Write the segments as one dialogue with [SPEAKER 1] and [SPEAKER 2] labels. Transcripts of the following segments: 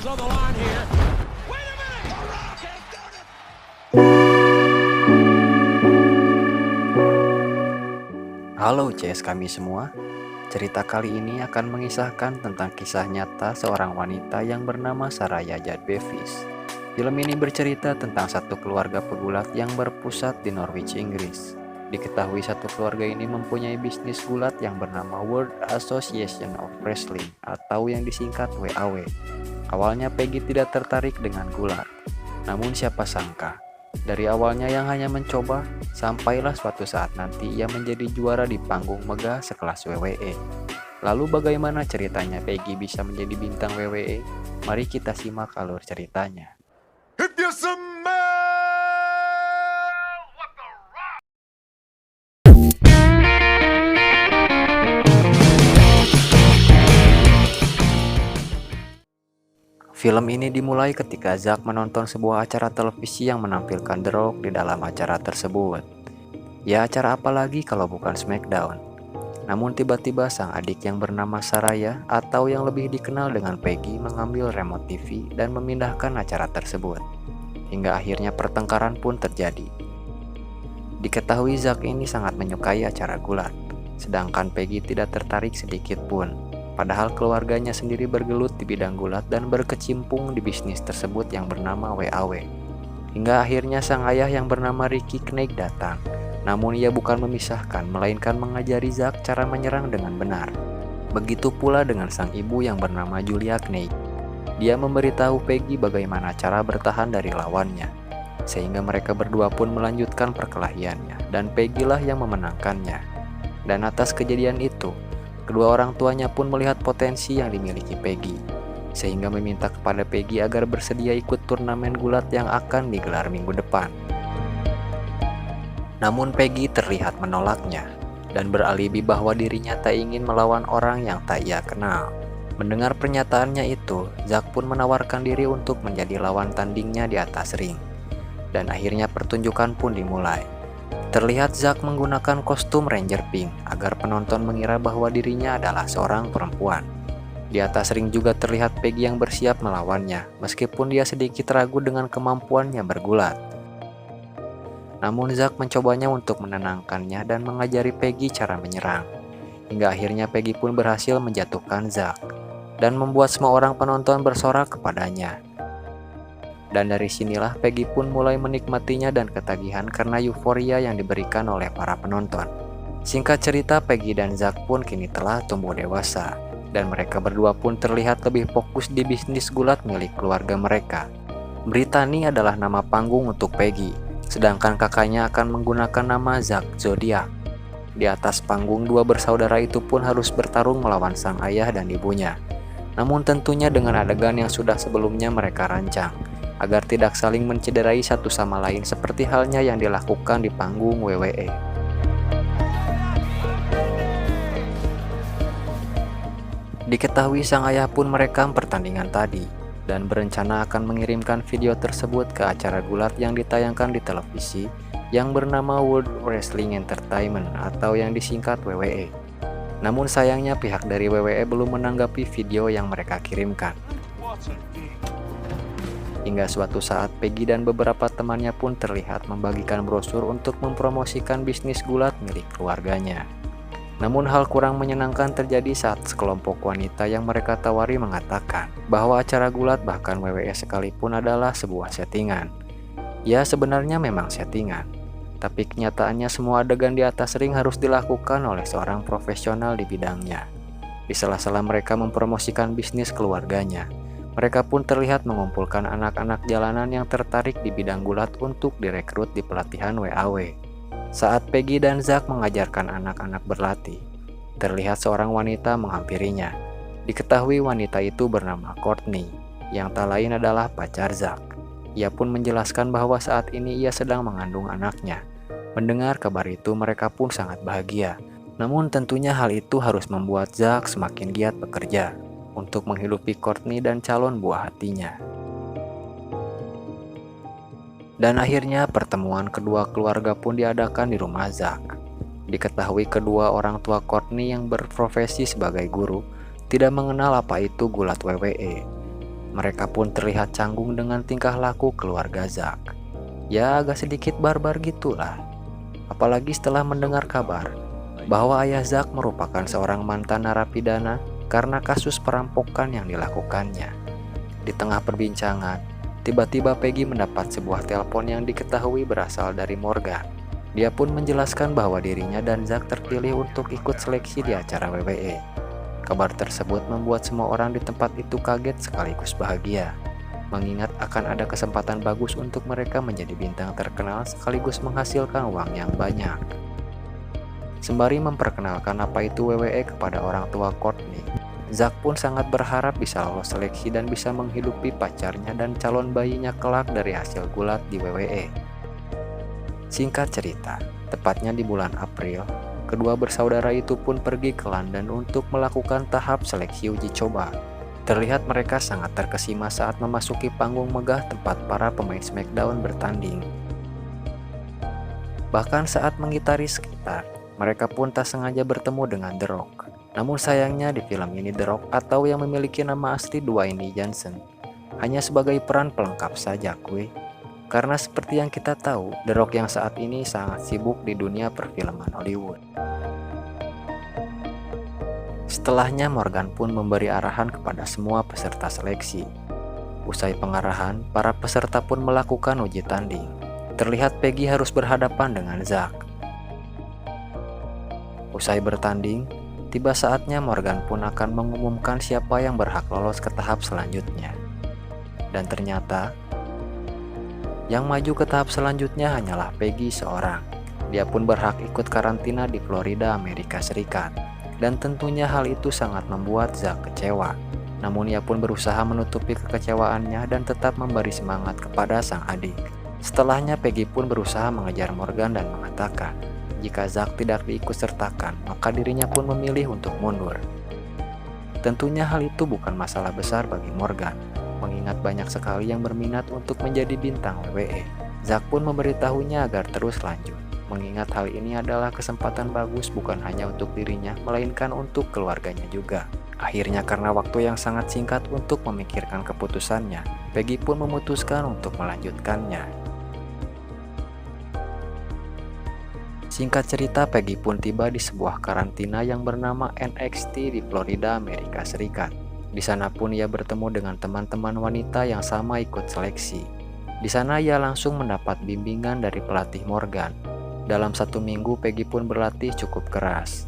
[SPEAKER 1] on the line here.
[SPEAKER 2] Halo CS kami semua. Cerita kali ini akan mengisahkan tentang kisah nyata seorang wanita yang bernama Saraya Jad Bevis. Film ini bercerita tentang satu keluarga pegulat yang berpusat di Norwich, Inggris. Diketahui satu keluarga ini mempunyai bisnis gulat yang bernama World Association of Wrestling atau yang disingkat WAW. Awalnya Peggy tidak tertarik dengan gulat. Namun siapa sangka, dari awalnya yang hanya mencoba, sampailah suatu saat nanti ia menjadi juara di panggung megah sekelas WWE. Lalu bagaimana ceritanya Peggy bisa menjadi bintang WWE? Mari kita simak alur ceritanya.
[SPEAKER 3] If you smell what the rock.
[SPEAKER 2] Film ini dimulai ketika Zack menonton sebuah acara televisi yang menampilkan The Rock di dalam acara tersebut. Ya, acara apa lagi kalau bukan SmackDown? Namun tiba-tiba sang adik yang bernama Saraya atau yang lebih dikenal dengan Peggy mengambil remote TV dan memindahkan acara tersebut. Hingga akhirnya pertengkaran pun terjadi. Diketahui Zack ini sangat menyukai acara gulat, sedangkan Peggy tidak tertarik sedikit pun. Padahal keluarganya sendiri bergelut di bidang gulat dan berkecimpung di bisnis tersebut yang bernama WAW. Hingga akhirnya sang ayah yang bernama Ricky Knight datang. Namun ia bukan memisahkan, melainkan mengajari Zack cara menyerang dengan benar. Begitu pula dengan sang ibu yang bernama Julia Knight. Dia memberitahu Peggy bagaimana cara bertahan dari lawannya. Sehingga mereka berdua pun melanjutkan perkelahiannya, dan Peggy lah yang memenangkannya. Dan atas kejadian itu, kedua orang tuanya pun melihat potensi yang dimiliki Peggy, sehingga meminta kepada Peggy agar bersedia ikut turnamen gulat yang akan digelar minggu depan. Namun Peggy terlihat menolaknya, dan beralibi bahwa dirinya tak ingin melawan orang yang tak ia kenal. Mendengar pernyataannya itu, Zack pun menawarkan diri untuk menjadi lawan tandingnya di atas ring. Dan akhirnya pertunjukan pun dimulai. Terlihat Zack menggunakan kostum Ranger Pink agar penonton mengira bahwa dirinya adalah seorang perempuan. Di atas ring juga terlihat Peggy yang bersiap melawannya, meskipun dia sedikit ragu dengan kemampuannya bergulat. Namun Zack mencobanya untuk menenangkannya dan mengajari Peggy cara menyerang. Hingga akhirnya Peggy pun berhasil menjatuhkan Zack dan membuat semua orang penonton bersorak kepadanya. Dan dari sinilah Peggy pun mulai menikmatinya dan ketagihan karena euforia yang diberikan oleh para penonton. Singkat cerita, Peggy dan Zack pun kini telah tumbuh dewasa, dan mereka berdua pun terlihat lebih fokus di bisnis gulat milik keluarga mereka. Brittany adalah nama panggung untuk Peggy, sedangkan kakaknya akan menggunakan nama Zack Zodiac. Di atas panggung, dua bersaudara itu pun harus bertarung melawan sang ayah dan ibunya. Namun tentunya dengan adegan yang sudah sebelumnya mereka rancang, agar tidak saling mencederai satu sama lain seperti halnya yang dilakukan di panggung WWE. Diketahui sang ayah pun merekam pertandingan tadi dan berencana akan mengirimkan video tersebut ke acara gulat yang ditayangkan di televisi yang bernama World Wrestling Entertainment atau yang disingkat WWE. Namun sayangnya pihak dari WWE belum menanggapi video yang mereka kirimkan. Hingga suatu saat Peggy dan beberapa temannya pun terlihat membagikan brosur untuk mempromosikan bisnis gulat milik keluarganya. Namun hal kurang menyenangkan terjadi saat sekelompok wanita yang mereka tawari mengatakan bahwa acara gulat bahkan WWE sekalipun adalah sebuah settingan. Ya, sebenarnya memang settingan, tapi kenyataannya semua adegan di atas ring harus dilakukan oleh seorang profesional di bidangnya. Di sela-sela mereka mempromosikan bisnis keluarganya, mereka pun terlihat mengumpulkan anak-anak jalanan yang tertarik di bidang gulat untuk direkrut di pelatihan WAW. Saat Peggy dan Zack mengajarkan anak-anak berlatih, terlihat seorang wanita menghampirinya. Diketahui wanita itu bernama Courtney, yang tak lain adalah pacar Zack. Ia pun menjelaskan bahwa saat ini ia sedang mengandung anaknya. Mendengar kabar itu, mereka pun sangat bahagia. Namun tentunya hal itu harus membuat Zack semakin giat bekerja untuk menghidupi Courtney dan calon buah hatinya. Dan akhirnya pertemuan kedua keluarga pun diadakan di rumah Zack. Diketahui kedua orang tua Courtney yang berprofesi sebagai guru tidak mengenal apa itu gulat WWE. Mereka pun terlihat canggung dengan tingkah laku keluarga Zack. Ya agak sedikit barbar gitulah. Apalagi setelah mendengar kabar bahwa ayah Zack merupakan seorang mantan narapidana karena kasus perampokan yang dilakukannya. Di tengah perbincangan, tiba-tiba Peggy mendapat sebuah telepon yang diketahui berasal dari Morgan. Dia pun menjelaskan bahwa dirinya dan Zack terpilih untuk ikut seleksi di acara WWE. Kabar tersebut membuat semua orang di tempat itu kaget sekaligus bahagia, mengingat akan ada kesempatan bagus untuk mereka menjadi bintang terkenal sekaligus menghasilkan uang yang banyak. Sembari memperkenalkan apa itu WWE kepada orang tua Courtney, Zack pun sangat berharap bisa lolos seleksi dan bisa menghidupi pacarnya dan calon bayinya kelak dari hasil gulat di WWE. Singkat cerita, tepatnya di bulan April, kedua bersaudara itu pun pergi ke London untuk melakukan tahap seleksi uji coba. Terlihat mereka sangat terkesima saat memasuki panggung megah tempat para pemain SmackDown bertanding. Bahkan saat mengitari sekitar, mereka pun tak sengaja bertemu dengan The Rock. Namun sayangnya di film ini The Rock atau yang memiliki nama asli Dwayne Johnson hanya sebagai peran pelengkap saja kuy. Karena seperti yang kita tahu, The Rock yang saat ini sangat sibuk di dunia perfilman Hollywood. Setelahnya Morgan pun memberi arahan kepada semua peserta seleksi. Usai pengarahan, para peserta pun melakukan uji tanding. Terlihat Peggy harus berhadapan dengan Zack. Usai bertanding, tiba saatnya Morgan pun akan mengumumkan siapa yang berhak lolos ke tahap selanjutnya. Dan ternyata yang maju ke tahap selanjutnya hanyalah Peggy seorang. Dia pun berhak ikut karantina di Florida, Amerika Serikat. Dan tentunya hal itu sangat membuat Zack kecewa. Namun ia pun berusaha menutupi kekecewaannya dan tetap memberi semangat kepada sang adik. Setelahnya Peggy pun berusaha mengejar Morgan dan mengatakan, jika Zack tidak diikutsertakan, maka dirinya pun memilih untuk mundur. Tentunya hal itu bukan masalah besar bagi Morgan, mengingat banyak sekali yang berminat untuk menjadi bintang WWE. Zack pun memberitahunya agar terus lanjut, mengingat hal ini adalah kesempatan bagus bukan hanya untuk dirinya, melainkan untuk keluarganya juga. Akhirnya karena waktu yang sangat singkat untuk memikirkan keputusannya, Peggy pun memutuskan untuk melanjutkannya. Singkat cerita, Peggy pun tiba di sebuah karantina yang bernama NXT di Florida, Amerika Serikat. Di sana pun ia bertemu dengan teman-teman wanita yang sama ikut seleksi. Di sana ia langsung mendapat bimbingan dari pelatih Morgan. Dalam 1 minggu, Peggy pun berlatih cukup keras.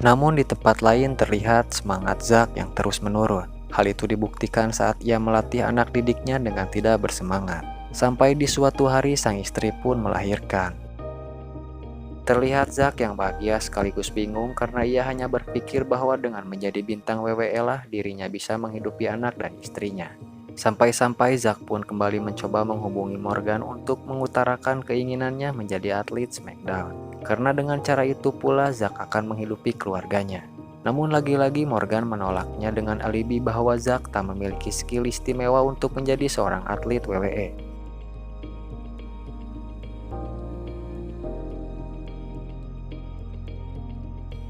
[SPEAKER 2] Namun di tempat lain terlihat semangat Zack yang terus menurun. Hal itu dibuktikan saat ia melatih anak didiknya dengan tidak bersemangat. Sampai di suatu hari sang istri pun melahirkan. Terlihat Zack yang bahagia sekaligus bingung karena ia hanya berpikir bahwa dengan menjadi bintang WWE lah dirinya bisa menghidupi anak dan istrinya. Sampai-sampai Zack pun kembali mencoba menghubungi Morgan untuk mengutarakan keinginannya menjadi atlet SmackDown. Karena dengan cara itu pula Zack akan menghidupi keluarganya. Namun lagi-lagi Morgan menolaknya dengan alibi bahwa Zack tak memiliki skill istimewa untuk menjadi seorang atlet WWE.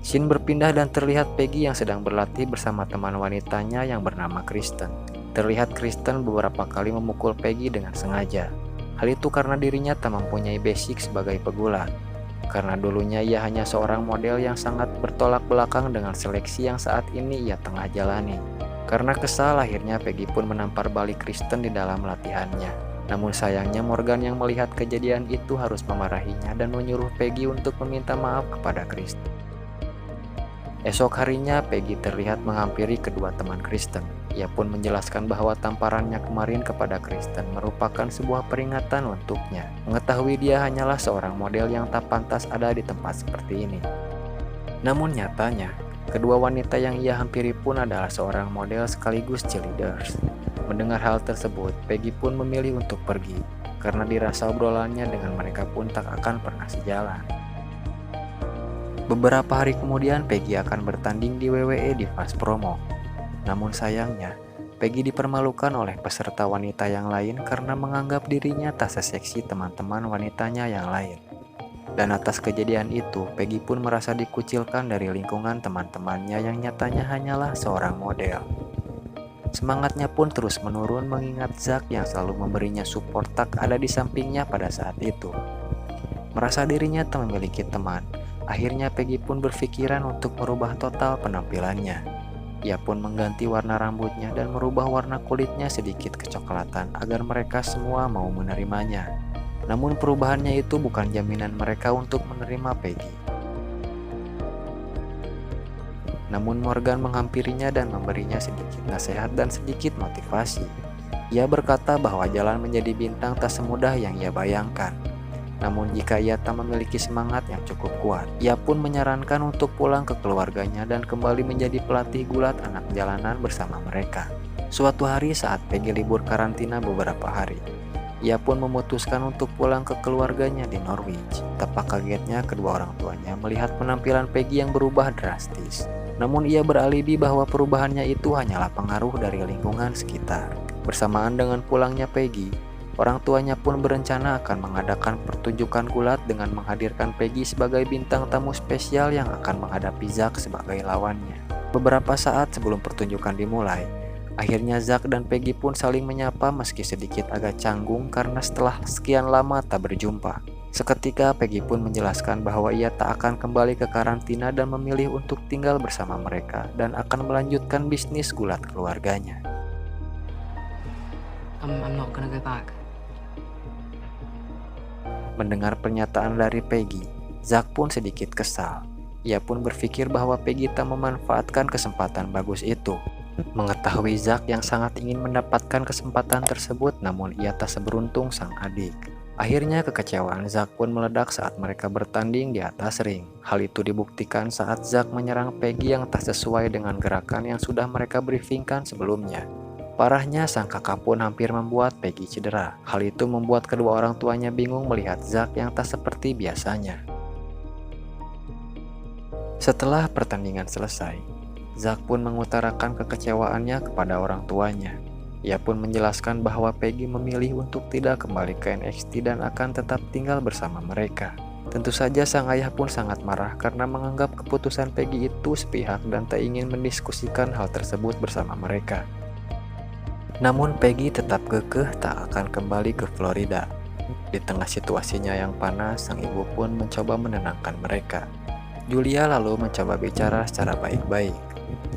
[SPEAKER 2] Scene berpindah dan terlihat Peggy yang sedang berlatih bersama teman wanitanya yang bernama Kristen. Terlihat Kristen beberapa kali memukul Peggy dengan sengaja. Hal itu karena dirinya tak mempunyai basic sebagai pegulat. Karena dulunya ia hanya seorang model yang sangat bertolak belakang dengan seleksi yang saat ini ia tengah jalani. Karena kesal akhirnya Peggy pun menampar balik Kristen di dalam latihannya. Namun sayangnya Morgan yang melihat kejadian itu harus memarahinya dan menyuruh Peggy untuk meminta maaf kepada Kristen. Esok harinya Peggy terlihat menghampiri kedua teman Kristen. Ia pun menjelaskan bahwa tamparannya kemarin kepada Kristen merupakan sebuah peringatan untuknya. Mengetahui dia hanyalah seorang model yang tak pantas ada di tempat seperti ini. Namun nyatanya, kedua wanita yang ia hampiri pun adalah seorang model sekaligus cheerleaders. Mendengar hal tersebut, Peggy pun memilih untuk pergi, karena dirasa obrolannya dengan mereka pun tak akan pernah sejalan. Beberapa hari kemudian Peggy akan bertanding di WWE di fase promo. Namun sayangnya, Peggy dipermalukan oleh peserta wanita yang lain karena menganggap dirinya tak seseksi teman-teman wanitanya yang lain. Dan atas kejadian itu, Peggy pun merasa dikucilkan dari lingkungan teman-temannya yang nyatanya hanyalah seorang model. Semangatnya pun terus menurun mengingat Zack yang selalu memberinya support tak ada di sampingnya pada saat itu. Merasa dirinya tak memiliki teman, akhirnya Peggy pun berpikiran untuk merubah total penampilannya. Ia pun mengganti warna rambutnya dan merubah warna kulitnya sedikit kecoklatan agar mereka semua mau menerimanya. Namun perubahannya itu bukan jaminan mereka untuk menerima Peggy. Namun Morgan menghampirinya dan memberinya sedikit nasihat dan sedikit motivasi. Ia berkata bahwa jalan menjadi bintang tak semudah yang ia bayangkan. Namun jika ia tak memiliki semangat yang cukup kuat, ia pun menyarankan untuk pulang ke keluarganya dan kembali menjadi pelatih gulat anak jalanan bersama mereka. Suatu hari saat Peggy libur karantina beberapa hari, ia pun memutuskan untuk pulang ke keluarganya di Norwich. Betapa kagetnya kedua orang tuanya melihat penampilan Peggy yang berubah drastis. Namun ia beralibi bahwa perubahannya itu hanyalah pengaruh dari lingkungan sekitar. Bersamaan dengan pulangnya Peggy, orang tuanya pun berencana akan mengadakan pertunjukan gulat dengan menghadirkan Peggy sebagai bintang tamu spesial yang akan menghadapi Zack sebagai lawannya. Beberapa saat sebelum pertunjukan dimulai, akhirnya Zack dan Peggy pun saling menyapa meski sedikit agak canggung karena setelah sekian lama tak berjumpa. Seketika Peggy pun menjelaskan bahwa ia tak akan kembali ke karantina dan memilih untuk tinggal bersama mereka dan akan melanjutkan bisnis gulat keluarganya.
[SPEAKER 1] I'm not gonna go back.
[SPEAKER 2] Mendengar pernyataan dari Peggy, Zack pun sedikit kesal. Ia pun berpikir bahwa Peggy tak memanfaatkan kesempatan bagus itu. Mengetahui Zack yang sangat ingin mendapatkan kesempatan tersebut, namun ia tak seberuntung sang adik. Akhirnya kekecewaan Zack pun meledak saat mereka bertanding di atas ring. Hal itu dibuktikan saat Zack menyerang Peggy yang tak sesuai dengan gerakan yang sudah mereka briefingkan sebelumnya. Parahnya sang kakak pun hampir membuat Peggy cedera. Hal itu membuat kedua orang tuanya bingung melihat Zack yang tak seperti biasanya. Setelah pertandingan selesai, Zack pun mengutarakan kekecewaannya kepada orang tuanya. Ia pun menjelaskan bahwa Peggy memilih untuk tidak kembali ke NXT dan akan tetap tinggal bersama mereka. Tentu saja sang ayah pun sangat marah karena menganggap keputusan Peggy itu sepihak dan tak ingin mendiskusikan hal tersebut bersama mereka. Namun Peggy tetap kekeh tak akan kembali ke Florida. Di tengah situasinya yang panas, sang ibu pun mencoba menenangkan mereka. Julia lalu mencoba bicara secara baik-baik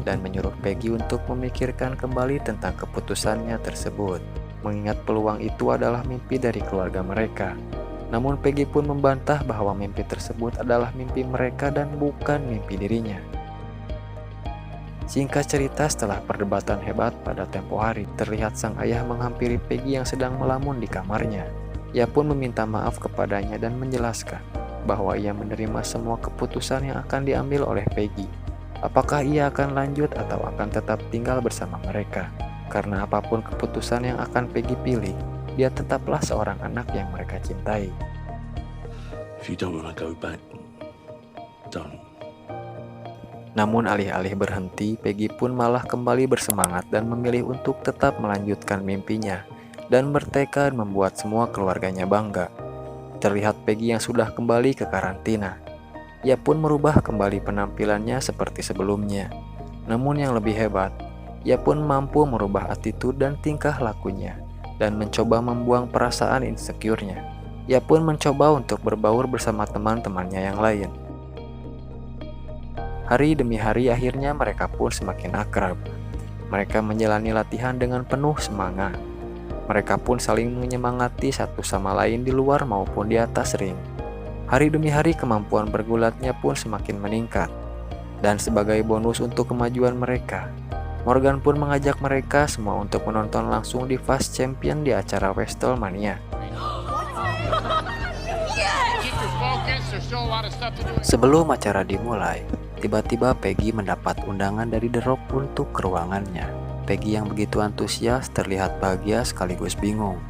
[SPEAKER 2] dan menyuruh Peggy untuk memikirkan kembali tentang keputusannya tersebut, mengingat peluang itu adalah mimpi dari keluarga mereka. Namun Peggy pun membantah bahwa mimpi tersebut adalah mimpi mereka dan bukan mimpi dirinya. Singkat cerita, setelah perdebatan hebat pada tempo hari, terlihat sang ayah menghampiri Peggy yang sedang melamun di kamarnya. Ia pun meminta maaf kepadanya dan menjelaskan bahwa ia menerima semua keputusan yang akan diambil oleh Peggy. Apakah ia akan lanjut atau akan tetap tinggal bersama mereka? Karena apapun keputusan yang akan Peggy pilih, dia tetaplah seorang anak yang mereka cintai.
[SPEAKER 4] If you don't want to go back, don't.
[SPEAKER 2] Namun alih-alih berhenti, Peggy pun malah kembali bersemangat dan memilih untuk tetap melanjutkan mimpinya dan bertekad membuat semua keluarganya bangga. Terlihat Peggy yang sudah kembali ke karantina. Ia pun merubah kembali penampilannya seperti sebelumnya. Namun yang lebih hebat, ia pun mampu merubah attitude dan tingkah lakunya dan mencoba membuang perasaan insecure-nya. Ia pun mencoba untuk berbaur bersama teman-temannya yang lain. Hari demi hari akhirnya mereka pun semakin akrab. Mereka menjalani latihan dengan penuh semangat. Mereka pun saling menyemangati satu sama lain di luar maupun di atas ring. Hari demi hari kemampuan bergulatnya pun semakin meningkat. Dan sebagai bonus untuk kemajuan mereka, Morgan pun mengajak mereka semua untuk menonton langsung di Fast Champion di acara WrestleMania. Sebelum acara dimulai, tiba-tiba Peggy mendapat undangan dari The Rock untuk ke ruangannya. Peggy yang begitu antusias terlihat bahagia sekaligus bingung,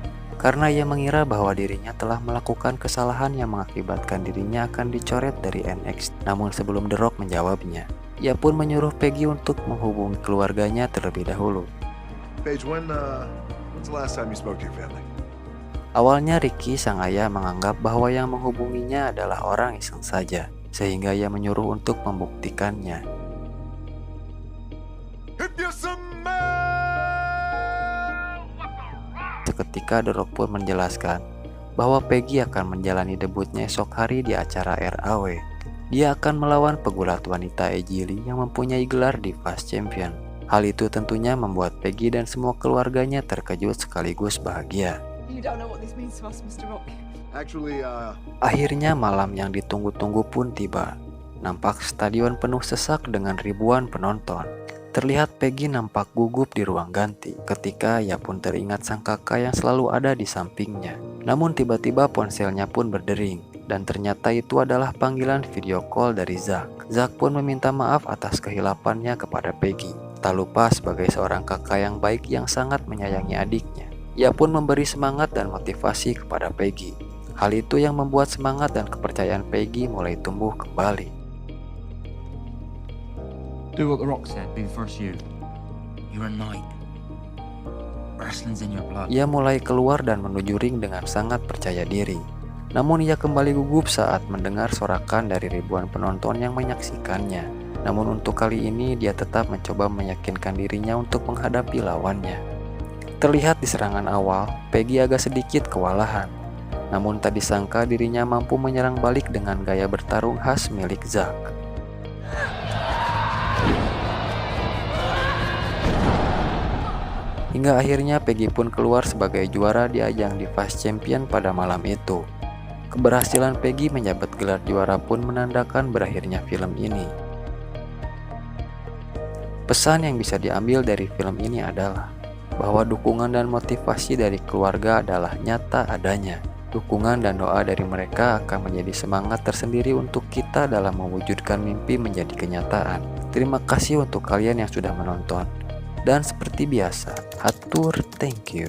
[SPEAKER 2] karena ia mengira bahwa dirinya telah melakukan kesalahan yang mengakibatkan dirinya akan dicoret dari NXT. Namun sebelum The Rock menjawabnya, ia pun menyuruh Peggy untuk menghubungi keluarganya terlebih dahulu.
[SPEAKER 3] Paige, when's the last time you spoke to your family?
[SPEAKER 2] Awalnya Ricky sang ayah menganggap bahwa yang menghubunginya adalah orang iseng saja, sehingga ia menyuruh untuk membuktikannya.
[SPEAKER 3] If you smell what the rock.
[SPEAKER 2] Seketika The Rock pun menjelaskan bahwa Peggy akan menjalani debutnya esok hari di acara RAW. Dia akan melawan pegulat wanita AJ Lee yang mempunyai gelar Divas Champion. Hal itu tentunya membuat Peggy dan semua keluarganya terkejut sekaligus bahagia.
[SPEAKER 1] You don't know what this means to us, Mr. Rock.
[SPEAKER 3] Actually,
[SPEAKER 2] Akhirnya malam yang ditunggu-tunggu pun tiba. Nampak stadion penuh sesak dengan ribuan penonton. Terlihat Peggy nampak gugup di ruang ganti ketika ia pun teringat sang kakak yang selalu ada di sampingnya. Namun tiba-tiba ponselnya pun berdering dan ternyata itu adalah panggilan video call dari Zack. Zack pun meminta maaf atas kehilapannya kepada Peggy. Tak lupa sebagai seorang kakak yang baik yang sangat menyayangi adiknya. Ia pun memberi semangat dan motivasi kepada Peggy. Hal itu yang membuat semangat dan kepercayaan Peggy mulai tumbuh kembali.
[SPEAKER 5] Do what The Rock said, be the first you. You're a knight. Wrestling's in your blood.
[SPEAKER 2] Ia mulai keluar dan menuju ring dengan sangat percaya diri. Namun ia kembali gugup saat mendengar sorakan dari ribuan penonton yang menyaksikannya. Namun untuk kali ini dia tetap mencoba meyakinkan dirinya untuk menghadapi lawannya. Terlihat di serangan awal, Peggy agak sedikit kewalahan. Namun tak disangka dirinya mampu menyerang balik dengan gaya bertarung khas milik Zack. Hingga akhirnya Peggy pun keluar sebagai juara di ajang Divas Champion pada malam itu. Keberhasilan Peggy menjabat gelar juara pun menandakan berakhirnya film ini. Pesan yang bisa diambil dari film ini adalah bahwa dukungan dan motivasi dari keluarga adalah nyata adanya. Dukungan dan doa dari mereka akan menjadi semangat tersendiri untuk kita dalam mewujudkan mimpi menjadi kenyataan. Terima kasih untuk kalian yang sudah menonton. Dan seperti biasa, hatur thank you.